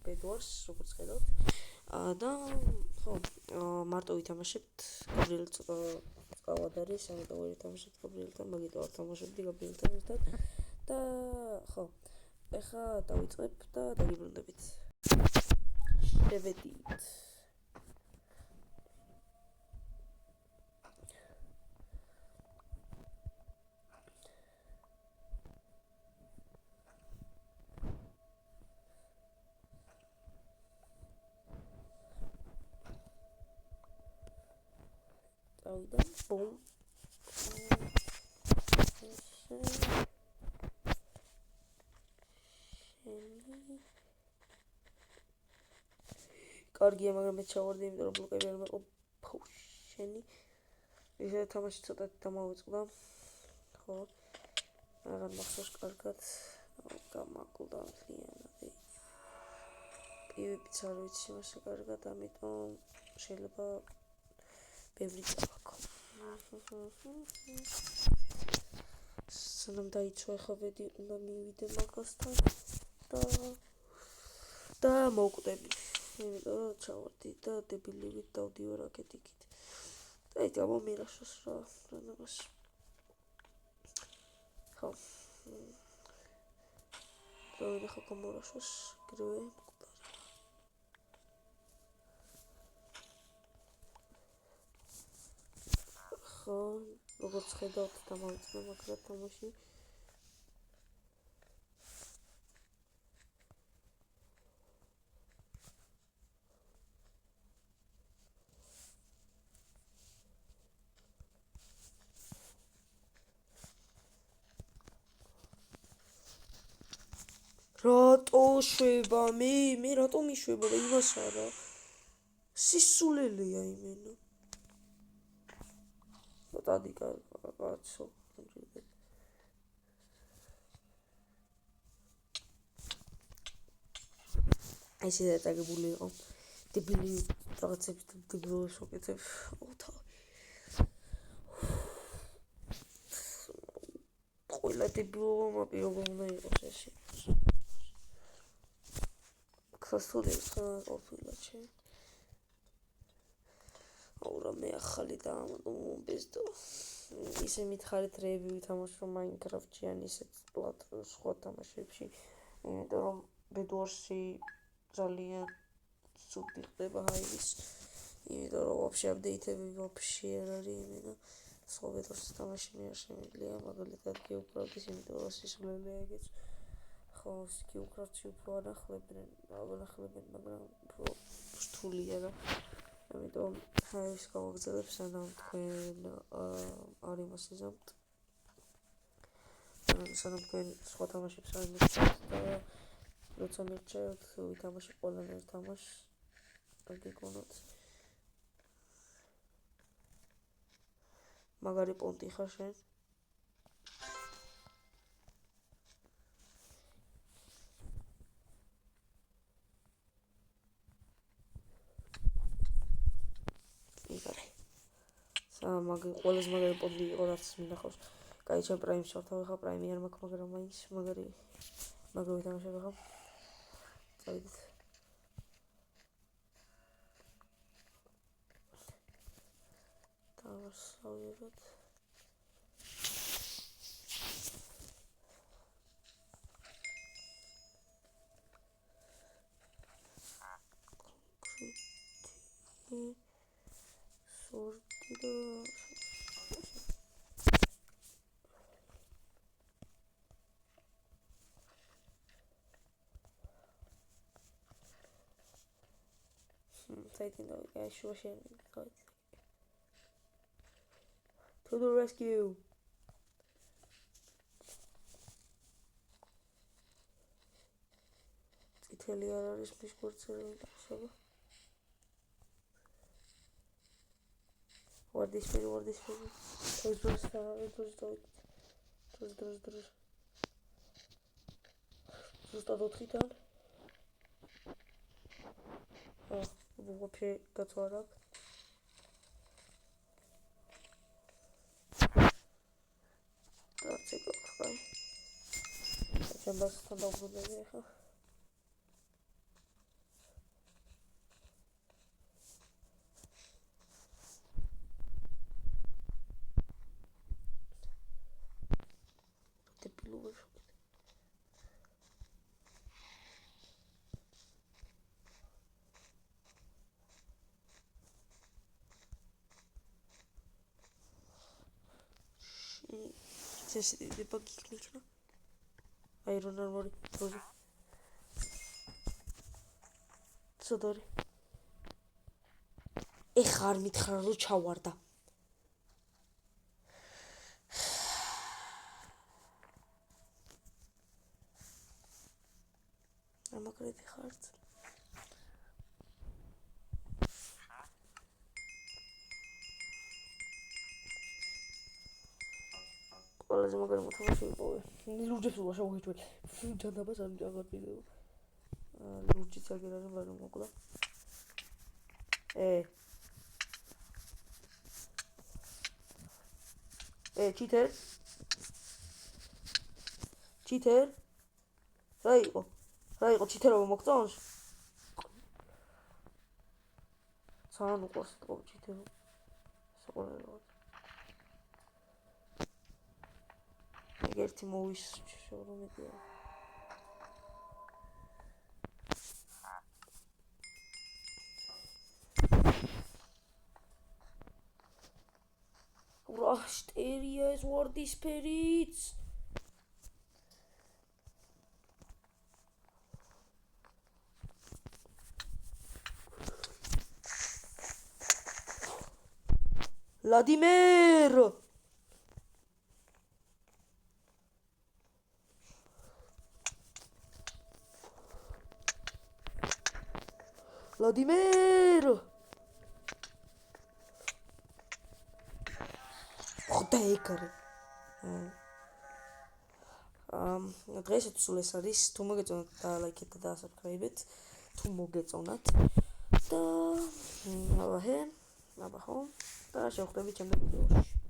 ბედვარს, როგორც ხედავთ. და ხო, მარტო ვითამაშებთ გაბრიელ წყავად არის, ამიტომ ვერ ვითამაშებთ გაბრიელთან, მაგიტო არ თამაშობდი გაბრიელთან ერთად. და ხო, ეხლა დავიწყებ და დაგიბრუნდებით. შევედით. Daviden bom. კარგია, მაგრამ მე ჩავარდი, იმიტომ რომ ბლოკები არ მეყო. შენი. ისე თამაში ცოტათი დამავიწყდა. ხო. აღარ მახსოვს კარგად. გამაკლდა მთლიანად. პივიპიც არ ვიცი მასე კარგად, ამიტომ შეიძლება ბევრი წავაქო. სანამ დაიცვა ახლა ვედი უნდა მივიდე მაგასთან და მოვკვდები. იმიტომ რომ ჩავარდი და დებილივით დავდივარ აქეთ-იქით. და ის გამომირაშოს რა რამას. ხო. დავიდე ხო გამორაშოს გრევე. ხო, როგორც ხედავთ დამავიწყდა მაგრამ თამაში. რატო შვება მე რატო მიშვება და იმას არა სისულელია იმენა დადი კაცო ესე დაგებული იყო დებილი რაღაცებს დებილს ვაკეთებ ოთა ყველა დებილობა მაპირობა უნდა იყოს ესე ხასულებს ყოფილა ჩემ აურა მე ახალი დაამბეს და ისე მითხარით რეები ვითამაშო მაინკრაფტში ან ისეთ პლატფორმებში სხვა თამაშებში იმიტომ რომ ბედვარსი ძალიან სუპი ხდება ჰაივის იმიტომ რომ ვაფშე აპდეიტები ვაფშე არ არის იმენა სხვა ბედვარსის თამაში მე არ შემიძლია მაგალითად გეუქრავდის იმიტომ რომ სისულელია ეგეც ხო გეუქრავდში უფრო ანახლებენ მაგრამ უფრო რთულია რა ამიტომ ჰაივის გავაგზავნებ სანამ თქვენ არ იმასიზამთ სანამ თქვენ სხვა თამაშებს არ მიცემთ და როცა მირჩევთ ვითამაშე ყველანაირ თამაშს არ გეკონოთ მაგარი პონტი ხარ შენ ყველაზე მაგარი პონტი იყო რაც მინახავს კაი ჩემ პრაიმს შევთავ ხა პრაიმი არ მაქვს მაგრამ მაინც მაგარი ვითამაშებ ხა წავიდეთ დავასწავლოთ სორტი და საიტი დავიკე შუაში გავით To the rescue წითელი არ არის მის კურცელი შეგა ვარდისფერი ეს დროს ზუსტად 4-თან ვაფშე გაწვა არ აქვს არც ეგ აქვს კაი ჩემ ბასთან დავბრუნდები ახლა სენსიტივდება გიქნიჭნა. აირონ არმორი როზი. ცოდორი. ეხა არ მითხრა რომ ჩავარდა. ამაგრეთი ხარც. ყველაზე მაგარი მოთამაშე იყო. ლურჯებს ულა შევუჭვე. ჯანდაბას არ მჯაგარდიო. ლურჯიც აგერ არის, მაგრამ მოკლა. ჩიტერ. ჩიტერ. რა იყო ჩიტერობა მოგწონს? სან უყურს თქო ჩიტერობა. საყოველთაოდ. ერთი მოვის შორომედია. ურა შტერია ეს ვარდისფერიც. ვლადიმერ ვლადიმერ ხდაიკარე დღესაც სულ ეს არის თუ მოგეწონათ დალაიქეთ და დასაბსკრაიბეთ თუ მოგეწონათ და აბა ხო და შევხვდებით ჩემს ვიდეოში